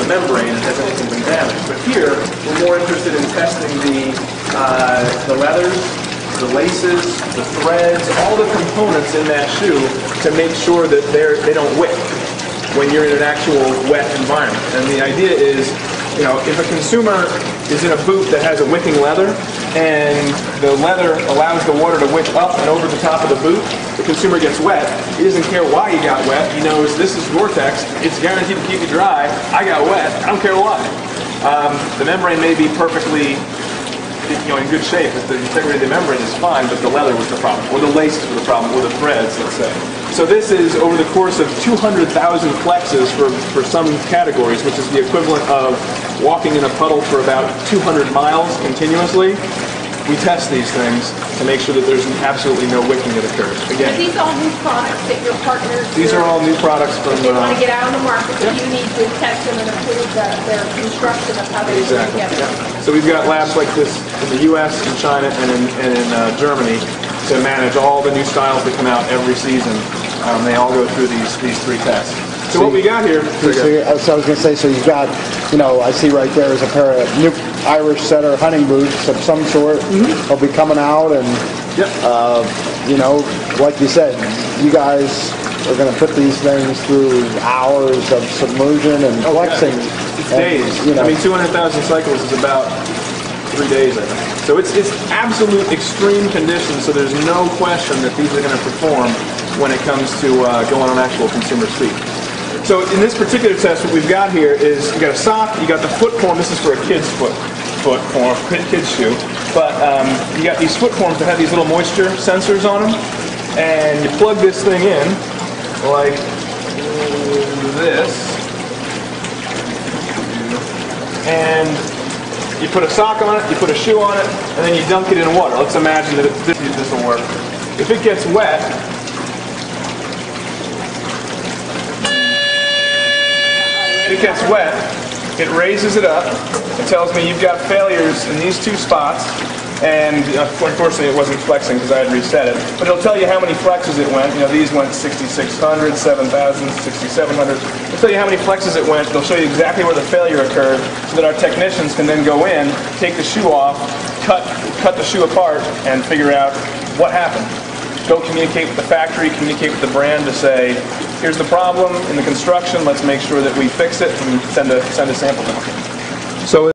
membrane and has anything been damaged. But here, we're more interested in testing the leathers, the laces, the threads, all the components in that shoe to make sure that they don't wick when you're in an actual wet environment. And the idea is, you know, if a consumer is in a boot that has a wicking leather and the leather allows the water to wick up and over the top of the boot, the consumer gets wet. He doesn't care why he got wet. He knows this is Gore-Tex. It's guaranteed to keep me dry. I got wet. I don't care why. The membrane may be perfectly, you know, in good shape. The integrity of the membrane is fine, but the leather was the problem, or the laces were the problem, or the threads, let's say. So this is over the course of 200,000 flexes for some categories, which is the equivalent of walking in a puddle for about 200 miles continuously. We test these things to make sure that there's absolutely no wicking that occurs. Again, are these all new products that your partners? These are all new products from. They want to get out on the market, so you need to test them and approve their construction of how they put together. Yeah. So we've got labs like this in the U.S., in China, and in Germany to manage all the new styles that come out every season. They all go through these three tests. So what we got here... So I was going to say, so you've got, you know, I see right there is a pair of new Irish setter hunting boots of some sort. They'll be coming out, and, you know, like you said, you guys are going to put these things through hours of submersion and flexing. It's days. You know. I mean, 200,000 cycles is about 3 days, I think. So it's absolute extreme conditions, so there's no question that these are going to perform when it comes to going on actual consumer feet. So in this particular test, what we've got here is you got a sock, you got the foot form. This is for a kid's foot form, kid's shoe. But you got these foot forms that have these little moisture sensors on them, and you plug this thing in like this, and you put a sock on it, you put a shoe on it, and then you dunk it in water. Let's imagine that this will work. If it gets wet, it raises it up. It tells me you've got failures in these two spots, and unfortunately it wasn't flexing because I had reset it. But it'll tell you how many flexes it went. You know, these went 6,600, 7,000, 6,700. It'll tell you how many flexes it went. It'll show you exactly where the failure occurred, so that our technicians can then go in, take the shoe off, cut the shoe apart, and figure out what happened. Go communicate with the factory, communicate with the brand to say, here's the problem in the construction, let's make sure that we fix it and send a sample down. So